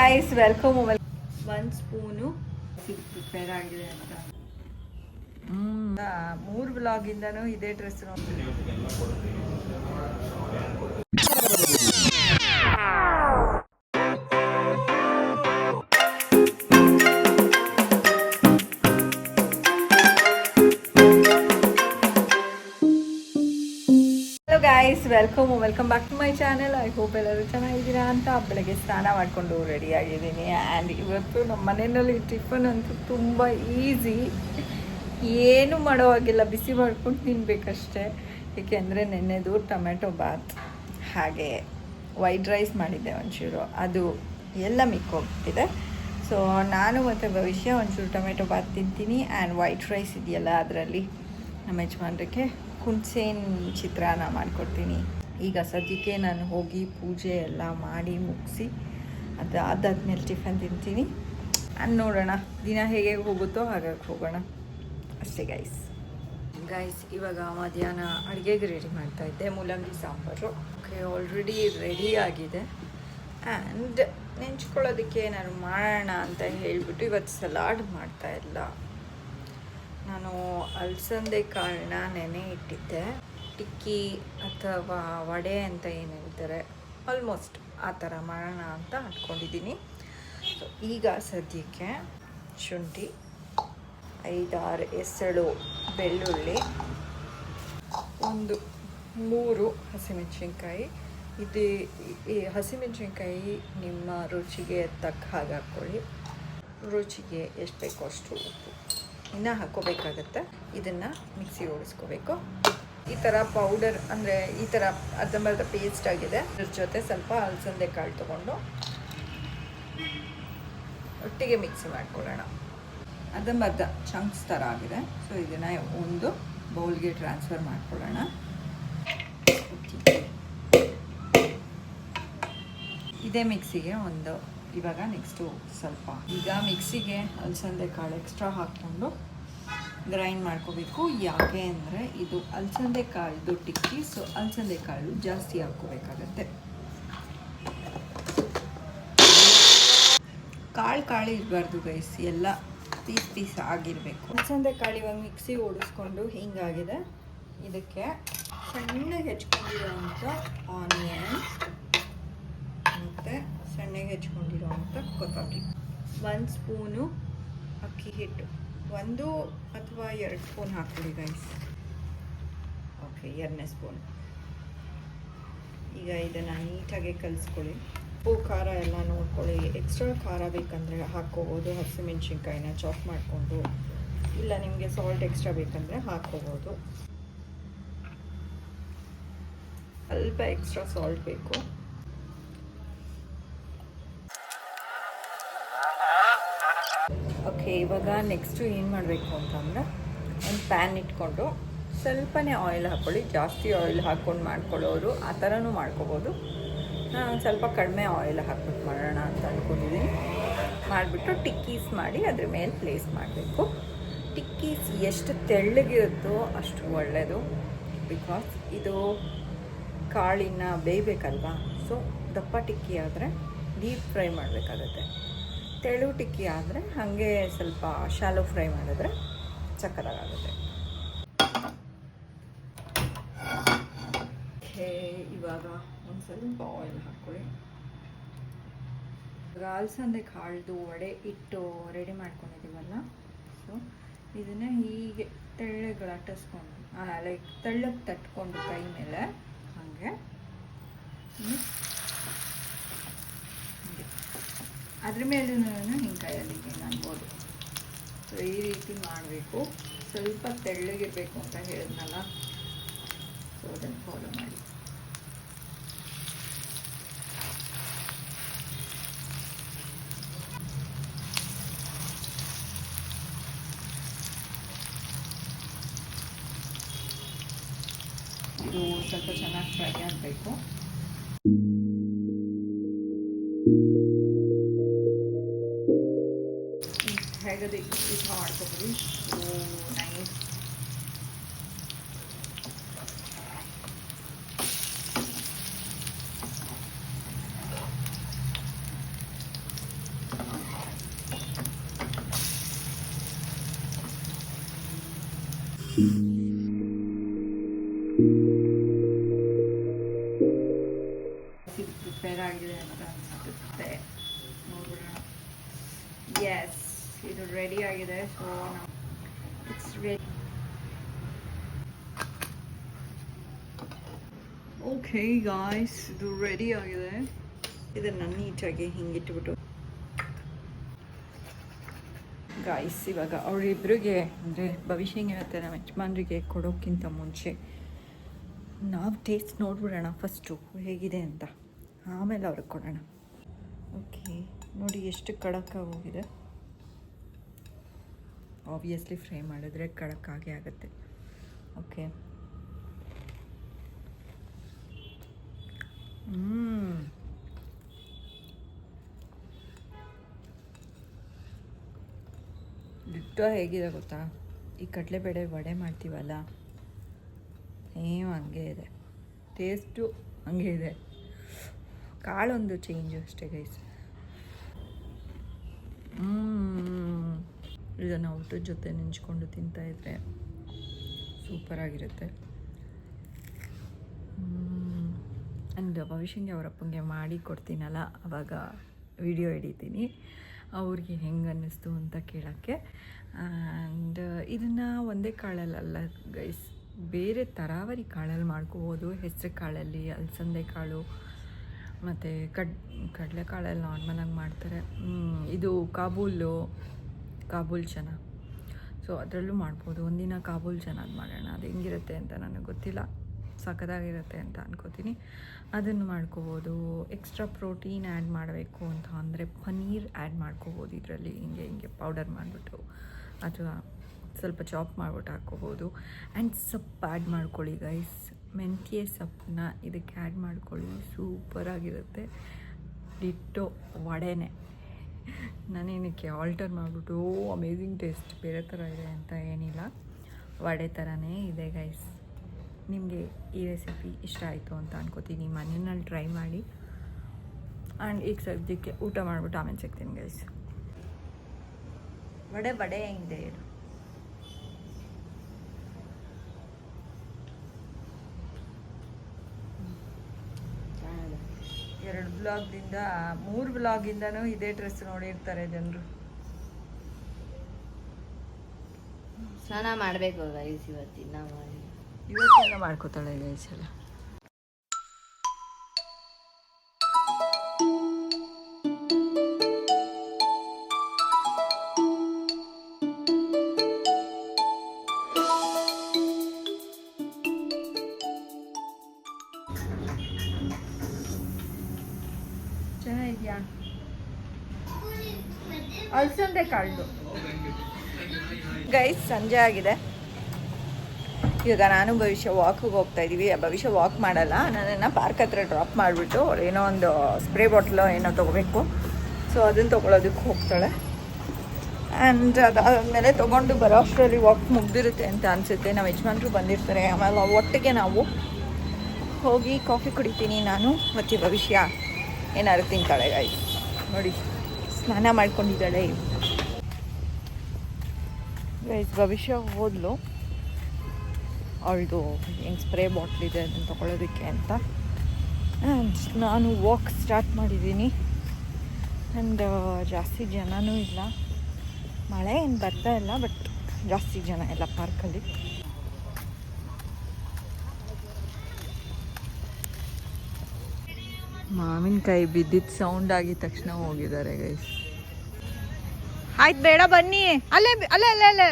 Guys welcome. ಒಂದು spoon prepare ಆಗಿದೆ ಅಂತ 3 ವ್ಲಾಗಿಂದನೂ ಇದೇ dress guys welcome back to my channel. I hope ಎಲ್ಲರೂ ಚೆನ್ನಾಗಿದ್ದೀರಾ ಅಂತ. ಬೆಳಗ್ಗೆ ಸ್ನಾನ ಮಾಡಿಕೊಂಡು ರೆಡಿ ಆಗಿದ್ದೀನಿ. ಆ್ಯಂಡ್ ಇವತ್ತು ನಮ್ಮ ಮನೆಯಲ್ಲಿ ಟಿಫನ್ ಅಂತೂ ತುಂಬ ಈಸಿ, ಏನು ಮಾಡೋ ಹಾಗಿಲ್ಲ, ಬಿಸಿ ಮಾಡ್ಕೊಂಡು ತಿನ್ನಬೇಕಷ್ಟೇ. ಏಕೆಂದರೆ ನೆನ್ನೆದು ಟೊಮೆಟೊ ಬಾತ್ ಹಾಗೆ ವೈಟ್ ರೈಸ್ ಮಾಡಿದ್ದೆ ಒಂಚೂರು, ಅದು ಎಲ್ಲ ಮಿಕ್ಕೋಗ್ತಿದೆ. ಸೊ ನಾನು ಮತ್ತು ಭವಿಷ್ಯ ಒಂಚೂರು ಟೊಮೆಟೊ ಬಾತ್ ತಿಂತೀನಿ. ಆ್ಯಂಡ್ ವೈಟ್ ರೈಸ್ ಇದೆಯಲ್ಲ, ಅದರಲ್ಲಿ ನಮ್ಮ ಯಜಮಾನ್ರಿಗೆ ಹುಣಸೇನ್ ಚಿತ್ರಾನ್ನ ಮಾಡಿಕೊಡ್ತೀನಿ. ಈಗ ಸದ್ಯಕ್ಕೆ ನಾನು ಹೋಗಿ ಪೂಜೆ ಎಲ್ಲ ಮಾಡಿ ಮುಗಿಸಿ ಅದಾದ್ಮೇಲೆ ಟಿಫನ್ ತಿಂತೀನಿ. ನೋಡೋಣ ದಿನ ಹೇಗೆ ಹೋಗುತ್ತೋ ಹಾಗಾಗಿ ಹೋಗೋಣ ಅಷ್ಟೇ. ಗೈಸ್ ಇವಾಗ ಮಧ್ಯಾಹ್ನ ಅಡುಗೆಗೆ ರೆಡಿ ಮಾಡ್ತಾಯಿದ್ದೆ. ಮೂಲಂಗಿ ಸಾಂಬಾರು ಆಲ್ರೆಡಿ ರೆಡಿ ಆಗಿದೆ. ಆ್ಯಂಡ್ ನೆಂಚ್ಕೊಳ್ಳೋದಕ್ಕೆ ನಾನು ಮಾಡೋಣ ಅಂತ ಹೇಳಿಬಿಟ್ಟು ಇವತ್ತು ಸಲಾಡ್ ಮಾಡ್ತಾಯಿಲ್ಲ. ನಾನು ಅಲಸಂದೆ ಕಾಳನ್ನ ನೆನೆ ಇಟ್ಟಿದ್ದೆ. ಟಿಕ್ಕಿ ಅಥವಾ ವಡೆ ಅಂತ ಏನು ಹೇಳ್ತಾರೆ, ಆಲ್ಮೋಸ್ಟ್ ಆ ಥರ ಮಾಡೋಣ ಅಂತ ಅಂದ್ಕೊಂಡಿದ್ದೀನಿ. ಸೊ ಈಗ ಸದ್ಯಕ್ಕೆ ಶುಂಠಿ, 5-6 ಎಸಳು ಬೆಳ್ಳುಳ್ಳಿ, 1-3 ಹಸಿಮೆಣಸಿನ್ಕಾಯಿ. ಈ ಹಸಿಮೆಣಸಿನ್ಕಾಯಿ ನಿಮ್ಮ ರುಚಿಗೆ ತಕ್ಕ ಹಾಗೆ ಹಾಕ್ಕೊಳ್ಳಿ. ರುಚಿಗೆ ಎಷ್ಟು ಬೇಕೋ ಅಷ್ಟು ಉಪ್ಪು ಇನ್ನೂ ಹಾಕ್ಕೋಬೇಕಾಗತ್ತೆ. ಇದನ್ನು ಮಿಕ್ಸಿ ಓಡಿಸ್ಕೋಬೇಕು. ಈ ಥರ ಪೌಡರ್ ಅಂದರೆ ಈ ಥರ ಅರ್ಧಂಬರ್ಧ ಪೇಸ್ಟ್ ಆಗಿದೆ. ಇದ್ರ ಜೊತೆ ಸ್ವಲ್ಪ ಅಲಸಂದೆ ಕಾಳು ತೊಗೊಂಡು ಒಟ್ಟಿಗೆ ಮಿಕ್ಸಿ ಮಾಡ್ಕೊಳ್ಳೋಣ. ಅರ್ಧಂಬರ್ಧ ಚಂಕ್ಸ್ ಥರ ಆಗಿದೆ. ಸೊ ಇದನ್ನು ಒಂದು ಬೌಲ್ಗೆ ಟ್ರಾನ್ಸ್ಫರ್ ಮಾಡ್ಕೊಳ್ಳೋಣ. ಇದೇ ಮಿಕ್ಸಿಗೆ ಇವಾಗ ನೆಕ್ಸ್ಟು ಸ್ವಲ್ಪ ಈಗ ಮಿಕ್ಸಿಗೆ ಅಲಸಂದೆ ಕಾಳು ಎಕ್ಸ್ಟ್ರಾ ಹಾಕ್ಕೊಂಡು ಗ್ರೈಂಡ್ ಮಾಡ್ಕೋಬೇಕು. ಯಾಕೆ ಅಂದರೆ ಇದು ಅಲಸಂದೆ ಕಾಳು ಟಿಕ್ಕಿ, ಸೊ ಅಲಸಂದೆ ಕಾಳು ಜಾಸ್ತಿ ಹಾಕ್ಕೋಬೇಕಾಗತ್ತೆ. ಕಾಳು ಇರಬಾರ್ದು ಗೈಸ್, ಎಲ್ಲ ಪೀಸ್ ಆಗಿರಬೇಕು. ಅಲಸಂದೆ ಕಾಳು ಇವಾಗ ಮಿಕ್ಸಿ ಓಡಿಸ್ಕೊಂಡು ಹಿಂಗಾಗಿದೆ. ಇದಕ್ಕೆ ಸಣ್ಣಗೆ ಹೆಚ್ಕೊಂಡಿರೋವಂಥ ಆನಿಯನ್ ಮತ್ತು ಸಣ್ಣಗೆ ಹೆಚ್ಕೊಂಡಿರೋವಂಥ ಕೊತ್ತಂಬರಿ, 1 ಸ್ಪೂನು ಅಕ್ಕಿ ಹಿಟ್ಟು, 1 ಅಥವಾ 2 ಸ್ಪೂನ್ ಹಾಕ್ಕೊಳ್ಳಿ ಗೈಸ್. ಓಕೆ, 2ನೇ ಸ್ಪೂನ್. ಈಗ ಇದನ್ನು ನೀಟಾಗಿ ಕಲಿಸ್ಕೊಳ್ಳಿ. ಉಪ್ಪು ಖಾರ ಎಲ್ಲ ನೋಡ್ಕೊಳ್ಳಿ. ಎಕ್ಸ್ಟ್ರಾ ಖಾರ ಬೇಕಂದರೆ ಹಾಕ್ಕೋಬೋದು. ಹಸಿಮೆಣ್ಸಿನ್ಕಾಯಿನ ಚಾಪ್ ಮಾಡಿಕೊಂಡು, ಇಲ್ಲ ನಿಮಗೆ ಸಾಲ್ಟ್ ಎಕ್ಸ್ಟ್ರಾ ಬೇಕಂದರೆ ಹಾಕ್ಕೋಬೋದು. ಸ್ವಲ್ಪ ಎಕ್ಸ್ಟ್ರಾ ಸಾಲ್ಟ್ ಬೇಕು. ಓಕೆ, ಇವಾಗ ನೆಕ್ಸ್ಟು ಏನು ಮಾಡಬೇಕು ಅಂತಂದರೆ ಒಂದು ಪ್ಯಾನ್ ಇಟ್ಕೊಂಡು ಸ್ವಲ್ಪನೇ ಆಯಿಲ್ ಹಾಕ್ಕೊಳ್ಳಿ. ಜಾಸ್ತಿ ಆಯಿಲ್ ಹಾಕ್ಕೊಂಡು ಮಾಡ್ಕೊಳ್ಳೋರು ಆ ಥರನೂ ಮಾಡ್ಕೋಬೋದು. ನಾನು ಸ್ವಲ್ಪ ಕಡಿಮೆ ಆಯಿಲ್ ಹಾಕ್ಬಿಟ್ಟು ಮಾಡೋಣ ಅಂತ ಅಂದ್ಕೊಂಡಿದ್ದೀನಿ. ಮಾಡಿಬಿಟ್ಟು ಟಿಕ್ಕೀಸ್ ಮಾಡಿ ಅದ್ರ ಮೇಲೆ ಪ್ಲೇಸ್ ಮಾಡಬೇಕು. ಟಿಕ್ಕೀಸ್ ಎಷ್ಟು ತೆಳ್ಳಗಿರುತ್ತೋ ಅಷ್ಟು ಒಳ್ಳೆಯದು. ಬಿಕಾಸ್ ಇದು ಕಾಳಿನ ಬೇಯಬೇಕಲ್ವಾ. ಸೊ ದಪ್ಪ ಟಿಕ್ಕಿ ಆದರೆ ಡೀಪ್ ಫ್ರೈ ಮಾಡಬೇಕಾಗತ್ತೆ. ತೆಳು ಟಿಕ್ಕಿ ಆದರೆ ಹಾಗೆ ಸ್ವಲ್ಪ ಶಾಲೋ ಫ್ರೈ ಮಾಡಿದ್ರೆ ಸಕ್ಕತ್ತಾಗುತ್ತೆ. ಇವಾಗ ಒಂದು ಸ್ವಲ್ಪ ಆಯಿಲ್ ಹಾಕ್ಕೊಳ್ಳಿ. ಇವಾಗ ಅಲಸಂದೆ ಕಾಳ್ದು ವಡೆ ಇಟ್ಟು ರೆಡಿ ಮಾಡ್ಕೊಂಡಿದ್ದೀವಲ್ಲ, ಸೊ ಇದನ್ನು ಹೀಗೆ ತೆಳ್ಳಗೆ ಲಟ್ಟಿಸ್ಕೊಂಡು ಲೈಕ್ ತೆಳ್ಳಗೆ ತಟ್ಕೊಂಡು ಕೈ ಮೇಲೆ ಹಾಗೆ ಅದ್ರ ಮೇಲೂ ಹಿಂಗಾಯಲ್ಲಿ ಅನ್ಬೋದು. ಸೊ ಈ ರೀತಿ ಮಾಡಬೇಕು. ಸ್ವಲ್ಪ ತೆಳ್ಳಗಿರಬೇಕು ಅಂತ ಹೇಳಿದ್ನಲ್ಲ, ಸೊ ಅದನ್ನು ಫಾಲೋ ಮಾಡಿ. ಇದು ಸ್ವಲ್ಪ ಚೆನ್ನಾಗಿ ಫ್ರೈ ಆಗಬೇಕು. ಹೇಗದೆ ಈ ಥರ ಮಾಡ್ಕೊಬೋದು. ನೈಸ್. ಪ್ರಿಪೇರ್ ಆಗಿದೆ ಅಂತ ಅನಿಸುತ್ತೆ, ನೋಡೋಣ. ಎಸ್, ಇದು ರೆಡಿ ಆಗಿದೆ. So it's ready. Okay guys, ಇದು ರೆಡಿ ಆಗಿದೆ. ಇದನ್ನು ನೀಟಾಗಿ ಹಿಂಗಿಟ್ಬಿಟ್ಟು ಗಾಯ್ಸ್, ಇವಾಗ ಅವರಿಬ್ಬರಿಗೆ ಅಂದರೆ ಭವಿಷ್ಯಂಗೆ ಮತ್ತು ನಮ್ಮ ಯಜಮಾನ್ರಿಗೆ ಕೊಡೋಕ್ಕಿಂತ ಮುಂಚೆ ನಾವು ಟೇಸ್ಟ್ ನೋಡ್ಬಿಡೋಣ ಫಸ್ಟು ಹೇಗಿದೆ ಅಂತ, ಆಮೇಲೆ ಅವ್ರಿಗೆ ಕೊಡೋಣ. ಓಕೆ, ನೋಡಿ ಎಷ್ಟು ಕಡಕ್ಕಾಗಿ ಹೋಗಿದೆ. ಆಬ್ವಿಯಸ್ಲಿ ಫ್ರೈ ಮಾಡಿದ್ರೆ ಕಡಕ್ಕಾಗೇ ಆಗುತ್ತೆ. ಓಕೆ, ಡಿಟ್ಟೋ ಹೇಗಿದೆ ಗೊತ್ತಾ, ಈ ಕಡಲೆಬೇಳೆ ವಡೆ ಮಾಡ್ತೀವಲ್ಲ, ಸೇಮ್ ಹಂಗೆ ಇದೆ. ಟೇಸ್ಟು ಹಂಗೆ ಇದೆ, ಕಾಳೊಂದು ಚೇಂಜು ಅಷ್ಟೇ ಗೈಸ್. ಇದನ್ನು ಊಟದ ಜೊತೆ ನೆಂಚ್ಕೊಂಡು ತಿಂತಾಯಿದ್ರೆ ಸೂಪರಾಗಿರುತ್ತೆ. ಆ್ಯಂಡ್ ಭವಿಷ್ಯಂಗೆ ಅವರಪ್ಪಂಗೆ ಮಾಡಿ ಕೊಡ್ತೀನಲ್ಲ, ಆವಾಗ ವಿಡಿಯೋ ಹಿಡಿತೀನಿ ಅವ್ರಿಗೆ ಹೆಂಗೆ ಅನ್ನಿಸ್ತು ಅಂತ ಕೇಳೋಕ್ಕೆ. ಆ್ಯಂಡ್ ಇದನ್ನು ಒಂದೇ ಕಾಳಲ್ಲ ಗೈಸ್, ಬೇರೆ ತರಾವರಿ ಕಾಳಲ್ಲಿ ಮಾಡ್ಕೋಬೋದು. ಹೆಸರು ಕಾಳಲ್ಲಿ, ಅಲಸಂದೆ ಕಾಳು ಮತ್ತು ಕಡಲೆಕಾಳಲ್ಲಿ ನಾರ್ಮಲಾಗಿ ಮಾಡ್ತಾರೆ. ಇದು ಕಾಬೂಲ್ ಚನ, ಸೊ ಅದರಲ್ಲೂ ಮಾಡ್ಬೋದು. ಒಂದಿನ ಕಾಬೂಲ್ ಚನಾಗಿ ಮಾಡೋಣ, ಅದು ಹೆಂಗಿರುತ್ತೆ ಅಂತ ನನಗೆ ಗೊತ್ತಿಲ್ಲ, ಸಖತ್ತಾಗಿರುತ್ತೆ ಅಂತ ಅನ್ಕೋತೀನಿ. ಅದನ್ನು ಮಾಡ್ಕೋಬೋದು. ಎಕ್ಸ್ಟ್ರಾ ಪ್ರೋಟೀನ್ ಆ್ಯಡ್ ಮಾಡಬೇಕು ಅಂತ ಅಂದರೆ ಪನ್ನೀರ್ ಆ್ಯಡ್ ಮಾಡ್ಕೋಬೋದು ಇದರಲ್ಲಿ, ಹಿಂಗೆ ಪೌಡರ್ ಮಾಡಿಬಿಟ್ಟು, ಅಥವಾ ಸ್ವಲ್ಪ ಚಾಪ್ ಮಾಡಿಬಿಟ್ಟು ಹಾಕ್ಕೋಬೋದು. ಆ್ಯಂಡ್ ಸೊಪ್ಪು ಆ್ಯಡ್ ಮಾಡ್ಕೊಳ್ಳಿ ಗೈಸ್, ಮೆಂತ್ಯ ಸೊಪ್ಪನ್ನ ಇದಕ್ಕೆ ಆ್ಯಡ್ ಮಾಡ್ಕೊಳ್ಳಿ, ಸೂಪರಾಗಿರುತ್ತೆ. ಡಿಟ್ಟೋ ವಡೆನೇ, ನಾನೇನಕ್ಕೆ ಆಲ್ಟರ್ ಮಾಡಿಬಿಟ್ಟು ಅಮೇಝಿಂಗ್ ಟೇಸ್ಟ್ ಬೇರೆ ಥರ ಇದೆ ಅಂತ ಏನಿಲ್ಲ, ವಡೆ ಥರನೇ ಇದೆ ಗೈಸ್. ನಿಮಗೆ ಈ ರೆಸಿಪಿ ಇಷ್ಟ ಆಯಿತು ಅಂತ ಅನ್ಕೋತೀನಿ, ಮನೆಯಲ್ಲಿ ಟ್ರೈ ಮಾಡಿ. ಆ್ಯಂಡ್ ಈಗ ಸದ್ಯಕ್ಕೆ ಊಟ ಮಾಡಿಬಿಟ್ಟು ಆಮೇಲೆ ಸಿಗ್ತೀನಿ ಗೈಸ್. ವಡೆ ಹೆಂಗಿದೆ ಹೇಳು. ಎರಡು ಬ್ಲಾಗ್ದಿಂದ 3 ಬ್ಲಾಗಿಂದನೂ ಇದೇ ಡ್ರೆಸ್ ನೋಡಿರ್ತಾರೆ ಜನರು. ಸ್ನಾನ ಮಾಡಬೇಕು ಗೈಸ್, ಇವತ್ತಿನ ಮಾಡ್ಕೋತಾಳೆ ಗೈಸ್ ಎಲ್ಲ. ಚೆನ್ನಾಗಿದ್ಯಾ? ಅಲಸಂದೆ ಕಾಳ್ದು ಗೈಸ್. ಸಂಜೆ ಆಗಿದೆ, ಇವಾಗ ನಾನು ಭವಿಷ್ಯ ವಾಕಿಗೆ ಹೋಗ್ತಾ ಇದ್ದೀವಿ. ಭವಿಷ್ಯ ವಾಕ್ ಮಾಡಲ್ಲ, ನನ್ನನ್ನು ಪಾರ್ಕ್ ಹತ್ರ ಡ್ರಾಪ್ ಮಾಡಿಬಿಟ್ಟು ಏನೋ ಒಂದು ಸ್ಪ್ರೇ ಬಾಟ್ಲು ಏನೋ ತೊಗೋಬೇಕು, ಸೊ ಅದನ್ನು ತೊಗೊಳೋದಕ್ಕೆ ಹೋಗ್ತಾಳೆ. ಆ್ಯಂಡ್ ಅದಾದಮೇಲೆ ತೊಗೊಂಡು ಬರೋ ಅಷ್ಟರಲ್ಲಿ ವಾಕ್ ಮುಗ್ದಿರುತ್ತೆ ಅಂತ ಅನಿಸುತ್ತೆ. ನಮ್ಮ ಯಜಮಾನ್ರು ಬಂದಿರ್ತಾರೆ, ಆಮೇಲೆ ಒಟ್ಟಿಗೆ ನಾವು ಹೋಗಿ ಕಾಫಿ ಕುಡಿತೀನಿ ನಾನು, ಮತ್ತು ಭವಿಷ್ಯ ಏನಾದ್ರು ತಿಂತಾಳೆ ಗಾಯ್ಸ್. ನೋಡಿ ಸ್ನಾನ ಮಾಡ್ಕೊಂಡಿದ್ದಾಳೆ ಗೈಸ್. ಭವಿಷ್ಯ ಹೋದ್ಲು, ಅವಳದು ಏನು ಸ್ಪ್ರೇ ಬಾಟ್ಲಿದೆ ಅದನ್ನು ತೊಗೊಳೋದಕ್ಕೆ ಅಂತ. ಆ್ಯಂಡ್ ನಾನು ವಾಕ್ ಸ್ಟಾರ್ಟ್ ಮಾಡಿದ್ದೀನಿ. ಆ್ಯಂಡ್ ಜಾಸ್ತಿ ಜನನೂ ಇಲ್ಲ, ಮಳೆ ಏನು ಬರ್ತಾ ಇಲ್ಲ, ಬಟ್ ಜಾಸ್ತಿ ಜನ ಇಲ್ಲ ಪಾರ್ಕಲ್ಲಿ. ಮಾವಿನಕಾಯಿ ಬಿದ್ದಿದ್ದು ಸೌಂಡ್ ಆಗಿದ ತಕ್ಷಣ ಹೋಗಿದ್ದಾರೆ ಗೈಸ್. ಆಯ್ತು ಬೇಡ ಬನ್ನಿ, ಅಲ್ಲೇ ಅಲ್ಲೇ ಅಲ್ಲೇ ಅಲ್ಲೇ,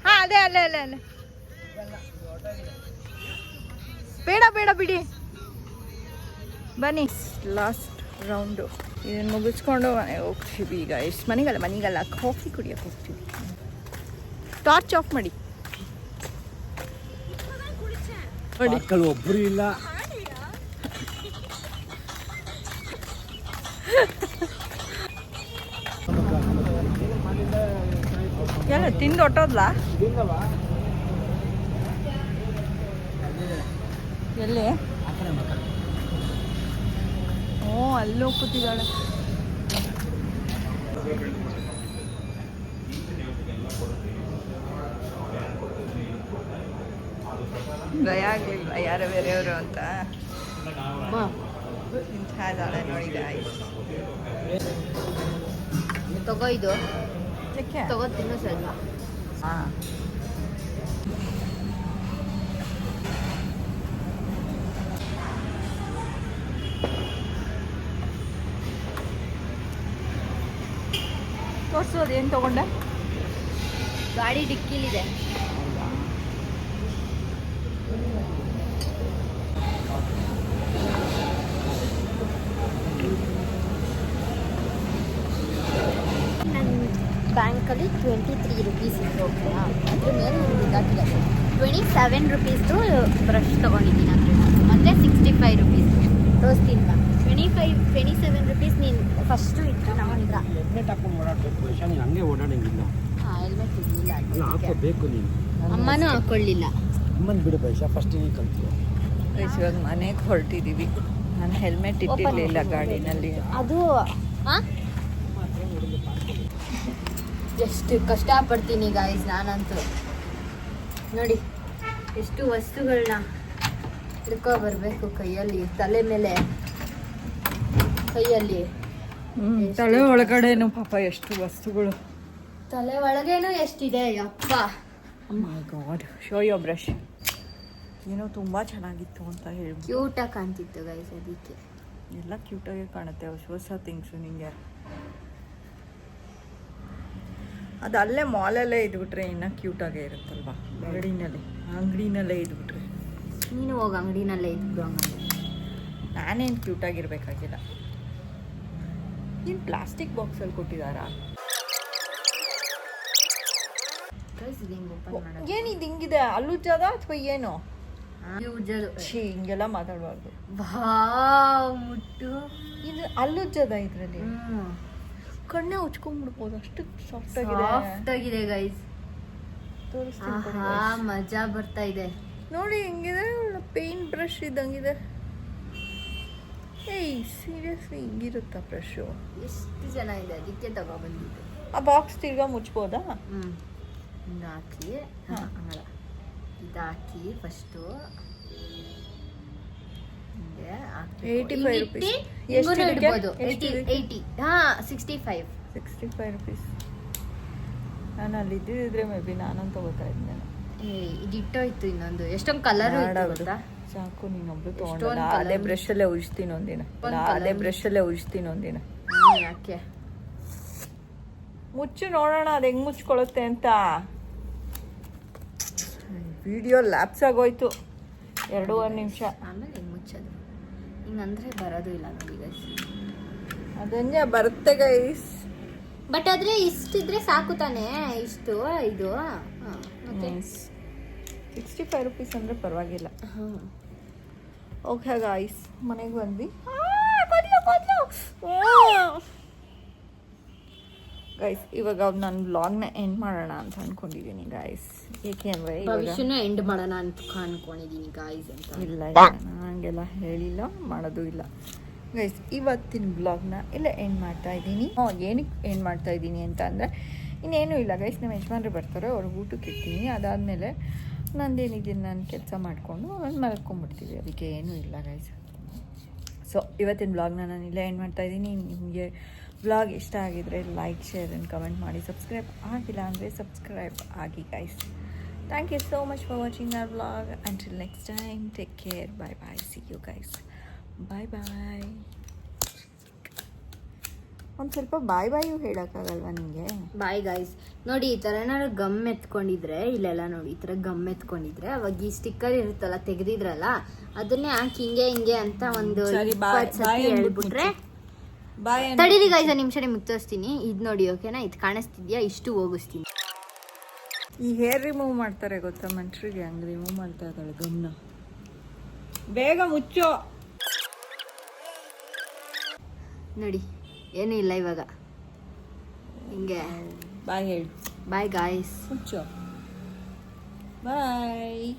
ಹಾಂ ಅದೇ ಅಲ್ಲೇ ಅಲ್ಲೇ ಅಲ್ಲೇ, ಬೇಡ ಬೇಡ ಬಿಡಿ ಬನ್ನಿ. ಲಾಸ್ಟ್ ರೌಂಡು ಇದನ್ನು ಮುಗಿಸ್ಕೊಂಡು ಮನೆಗೆ ಹೋಗ್ತೀವಿ ಈಗ. ಎಷ್ಟು ಮನೆಗಲ್ಲ ಕಾಫಿ ಕುಡಿಯೋಕೆ ಹೋಗ್ತೀವಿ. ಟಾರ್ಚ್ ಆಫ್ ಮಾಡಿ ನೋಡಿ, ಒಬ್ಬರು ಇಲ್ಲ. ಎಲ್ಲ ತಿಂದು ಹೊಟ್ಟೋದ್ಲಾ? ಎಲ್ಲಿ? ಓ, ಅಲ್ಲೂ ಕೂತಿದ್ದಾಳೆ. ಭಯ ಆಗಲಿಲ್ವಾ ಯಾರೋ ಬೇರೆಯವರು ಅಂತ? ಅಮ್ಮ ಇಂಥ ಇದ್ದಾಳೆ ನೋಡಿ ಗಾಯ್ಸ್. ತಗೋ ಇದು ಯಾಕೆ? ತಗೋ ತಿನ್ನು ಸ್ವಲ್ಪ. ಹಾಂ ತೋರಿಸು ಅದೇನು ತೊಗೊಂಡೆ? ಗಾಡಿ ಡಿಕ್ಕಿಲಿದೆ. ಬ್ಯಾಂಕಲ್ಲಿ 23 ರುಪೀಸ್ ಇತ್ತು. ಓಕೆನಾ? ಅದ್ರ ಮೇಲೆ ಇದಾಗಿದೆ 27 ರುಪೀಸ್ದು ಬ್ರಷ್ ತೊಗೊಂಡಿದ್ದೀನಿ ಅಂದರೆ, ಮತ್ತು 65 ರುಪೀಸ್ ರೋಸ್ ತಿನ್ಬಾ. 27 ರುಪೀಸ್ ನೀನು ಫಸ್ಟು ಇತ್ತು ನಮ್ಮ ಹತ್ರ. ಹೆಲ್ಮೆಟ್ ಹಾಕೊಂಡು ಓಡಾಡ್ಬೇಕು ವೈಶಾ, ನೀನು ಹಂಗೆ ಓಡಾಡಂಗಿಲ್ಲ. ಹಾಂ, ಹೆಲ್ಮೆಟ್ ಇರಲಿಲ್ಲ. ಅಲ್ಲ ಹಾಕೋಬೇಕು ನೀನು. ಅಮ್ಮನೂ ಹಾಕ್ಕೊಳ್ಳಿಲ್ಲ. ಅಮ್ಮನ ಬಿಡು ವೈಶಾ, ಫಸ್ಟ್ ನೀನು ಕಲ್ತು. ಗೈಸ್ ಇವಾಗ ಮನೆಗೆ ಹೊರಟಿದ್ದೀವಿ. ನಾನು ಹೆಲ್ಮೆಟ್ ಇಟ್ಟಿರಲಿಲ್ಲ ಗಾಡಿನಲ್ಲಿ. ಅದು ಎಷ್ಟು ಕಷ್ಟಪಡ್ತೀನಿ ಗಾಯ್ಸ್ ನಾನಂತೂ. ನೋಡಿ ಎಷ್ಟು ವಸ್ತುಗಳನ್ನ ಹಿಡ್ಕೊ ಬರಬೇಕು ಕೈಯಲ್ಲಿ, ತಲೆ ಮೇಲೆ, ಕೈಯಲ್ಲಿ. ತಲೆ ಒಳಗಡೆನು ಪಾಪ ಎಷ್ಟು ವಸ್ತುಗಳು. ತಲೆ ಒಳಗೇನು ಎಷ್ಟಿದೆ ಯಪ್ಪ. ಮೈ ಗಾಡ್. Show your brush. ಏನೋ ತುಂಬ ಚೆನ್ನಾಗಿತ್ತು ಅಂತ ಹೇಳಿ ಕ್ಯೂಟಾಗಿ ಕಾಣ್ತಿತ್ತು ಗೈಸ್, ಅದಕ್ಕೆ. ಎಲ್ಲ ಕ್ಯೂಟಾಗೆ ಕಾಣುತ್ತೆ ಹೊಸ ಹೊಸ ಥಿಂಗ್ಸು ನಿಂಗೆ. ಅದು ಅಲ್ಲೇ ಮಾಲಲ್ಲೇ ಇದ್ಬಿಟ್ರೆ ಇನ್ನೂ ಕ್ಯೂಟಾಗೇ ಇರುತ್ತಲ್ವಾ? ಅಂಗಡಿನಲ್ಲೇ ಇದ್ಬಿಟ್ರೆ. ನೀನು ಹೋಗಿ ಅಂಗಡಿನಲ್ಲೇ ಇದ್ಬಿಡು. ಹಂಗಂದ್ರೆ ನಾನೇನು ಕ್ಯೂಟಾಗಿರ್ಬೇಕಾಗಿಲ್ಲ. ಏನು ಪ್ಲಾಸ್ಟಿಕ್ ಬಾಕ್ಸಲ್ಲಿ ಕೊಟ್ಟಿದ್ದಾರಾ? ಏನಿದು ಹಿಂಗಿದೆ? ಅಲ್ಲುಜ್ಜದ ಅಥವಾ ಏನು? ಛೀ, ಹಿಂಗೆಲ್ಲ ಮಾತಾಡಬಾರ್ದು. ಮುಟ್ಟು ಇದು ಅಲ್ಲುಜ್ಜದ ಇದರಲ್ಲಿ. ಕಣ್ಣೆ ಉಚ್ಕೊಂಡ್ಬಿಡ್ಬೋದು, ಅಷ್ಟು ಸಾಫ್ಟ್ ಆಗಿದೆ ಗೈಸ್. ತೋರಿಸ್ತೀನಿ. ಮಜಾ ಬರ್ತಾ ಇದೆ ನೋಡಿ ಹೆಂಗಿದೆ. ಪೇಂಟ್ ಬ್ರಷ್ ಇದ್ದಂಗಿದೆ. ಏಯ್ ಸೀರಿಯಸ್ಲಿ ಹಿಂಗಿರುತ್ತಾ ಬ್ರಷು? ಎಷ್ಟು ಚೆನ್ನಾಗಿದೆ, ಅದಕ್ಕೆ ತಗೊಬಂದಿದ್ದು. ಆ ಬಾಕ್ಸ್ ತಿರ್ಗಾ ಮುಚ್ಬೋದಾ? ಹಿಂಗೆ ಹಾಕಿ, ಹಂಗಲ್ಲ, ಇದಾಕಿ ಫಸ್ಟು ಹಿಂಗೆ 85 rupees. ಎಷ್ಟು ಇಡ್ಬೋದು? 80. ಹಾಂ, 65 rupees. ನಾನು ಅಲ್ಲಿ ಇದ್ದಿದ್ರೆ ಮೇ ಬಿ ನಾನಂತ ತಗೋತಾ ಇದ್ದೆ. ಇದಿಟ್ಟೋಯ್ತು ಇನ್ನೊಂದು. ಎಷ್ಟೊಂದು ಕಲರ್ ಗೊತ್ತಾ? ಸಾಕು, ನೀನೊಬ್ರು ತೊಗೊಂಡಲ್ಲ. ಅದೇ ಬ್ರಷಲ್ಲೇ ಉಜ್ತೀನಿ ಒಂದಿನ. ಅದೇ ಬ್ರಷಲ್ಲೇ ಉಜ್ತೀನಿ ಒಂದಿನ. ಯಾಕೆ? ಮುಚ್ಚು ನೋಡೋಣ ಅದು ಹೆಂಗೆ ಮುಚ್ಕೊಳ್ಳುತ್ತೆ ಅಂತ. ವಿಡಿಯೋ ಲ್ಯಾಪ್ಸ್ ಆಗೋಯ್ತು 2.5 ನಿಮಿಷ. ಆಮೇಲೆ ಹೆಂಗೆ ಮುಚ್ಚೋದು? ಹಿಂಗಂದ್ರೆ ಬರೋದು ಇಲ್ಲ ನೋಡಿ ಗೈಸ್. ಅದಂಗೆ ಬರುತ್ತೆ ಗೈಸ್. ಬಟ್ ಆದರೆ ಇಷ್ಟಿದ್ರೆ ಸಾಕು ತಾನೇ? ಇಷ್ಟು ಇದು 65 rupees ಅಂದರೆ ಪರವಾಗಿಲ್ಲ. ಓಕೆ ಗಾಯ್ಸ್, ಮನೆಗೆ ಬಂದ್ವಿ. ಗೈಸ್ ಇವಾಗ ನಾನು ವ್ಲಾಗ್ನ ಎಂಡ್ ಮಾಡೋಣ ಅಂತ ಅನ್ಕೊಂಡಿದ್ದೀನಿ ಗಾಯ್ಸ್. ಏಕೆಂದರೆ ಭವಿಷ್ಯನ ಎಂಡ್ ಮಾಡೋಣ ಅಂತ ಅನ್ಕೊಂಡಿದ್ದೀನಿ ಗಾಯ್ಸ್ ಅಂತ. ಇಲ್ಲ ಹಂಗೆಲ್ಲ ಹೇಳಿಲ್ಲ, ಮಾಡೋದು ಇಲ್ಲ ಗೈಸ್. ಇವತ್ತಿನ ಬ್ಲಾಗ್ನ ಇಲ್ಲ ಎಂಡ್ ಮಾಡ್ತಾ ಇದ್ದೀನಿ. ಏನಕ್ಕೆ ಎಂಡ್ ಮಾಡ್ತಾ ಇದ್ದೀನಿ ಅಂತ ಅಂದರೆ ಇನ್ನೇನು ಇಲ್ಲ ಗೈಸ್. ನಮ್ಮ ಯಜಮಾನ್ರು ಬರ್ತಾರೆ, ಅವ್ರಿಗೆ ಊಟಕ್ಕೆ ಇಡ್ತೀನಿ. ಅದಾದಮೇಲೆ ನಂದೇನಿದ್ದೀನಿ ನಾನು ಕೆಲಸ ಮಾಡಿಕೊಂಡು ಮಲ್ಕೊಂಡ್ಬಿಡ್ತೀವಿ. ಅದಕ್ಕೆ ಏನೂ ಇಲ್ಲ ಗೈಸ್. ಸೊ ಇವತ್ತಿನ ಬ್ಲಾಗ್ನ ನಾನು ಇಲ್ಲೇ ಎಂಡ್ ಮಾಡ್ತಾ ಇದ್ದೀನಿ. ನಿಮಗೆ ಬ್ಲಾಗ್ ಇಷ್ಟ ಆಗಿದರೆ ಲೈಕ್, ಶೇರ್ ಆ್ಯಂಡ್ ಕಮೆಂಟ್ ಮಾಡಿ. ಸಬ್ಸ್ಕ್ರೈಬ್ ಆಗಿಲ್ಲ ಅಂದರೆ ಸಬ್ಸ್ಕ್ರೈಬ್ ಆಗಿ guys. Thank you so much for watching our blog. Until next time, take care. Bye bye. See you guys. Bye bye. ಒಂದು ಸ್ವಲ್ಪ ಬಾಯ್ ಬಾಯು ಹೇಳೋಕ್ಕಾಗಲ್ವಾ ನಿಮಗೆ? Bye guys. ನೋಡಿ ಈ ಥರ ಏನಾದ್ರು ಗಮ್ ಎತ್ಕೊಂಡಿದ್ರೆ, ಇಲ್ಲೆಲ್ಲ ನೋಡಿ ಈ ಥರ ಗಮ್ ಎತ್ಕೊಂಡಿದ್ರೆ ಅವಾಗ ಈ ಸ್ಟಿಕ್ಕರ್ ಇರುತ್ತಲ್ಲ ತೆಗೆದಿದ್ರಲ್ಲ, ಅದನ್ನೇ ಹಾಕಿ ಹಿಂಗೆ ಅಂತ ಒಂದು 20 ಸತಿ ಹೇಳ್ಬಿಟ್ರೆ. ತಡೀರಿ ಗಾಯ್ಸ್, ಒಂದು ನಿಮಿಷ ನಿಮ್ಗೆ ತೋರಿಸ್ತೀನಿ. ಇದು ನೋಡಿ ಓಕೆನಾ? ಇದು ಕಾಣಿಸ್ತಿದ್ಯಾ? ಇಷ್ಟು ಹೋಗಿಸ್ತೀನಿ. ಈ ಹೇರ್ ರಿಮೂವ್ ಮಾಡ್ತಾರೆ ಗೊತ್ತಾ ಮನುಷ್ಯರಿಗೆ, ಹಂಗೆ ರಿಮೂವ್ ಮಾಡ್ತಾ ಇದ್ದಾಳೆ ಗಮ್ನ. ಬೇಗ ಮುಚ್ಚೋ. ನೋಡಿ ಏನೂ ಇಲ್ಲ ಇವಾಗ. ಹಿಂಗೆ ಬಾಯ್ ಹೇಳಿ. Bye guys. ಮುಚ್ಚೋ. ಬಾಯ್.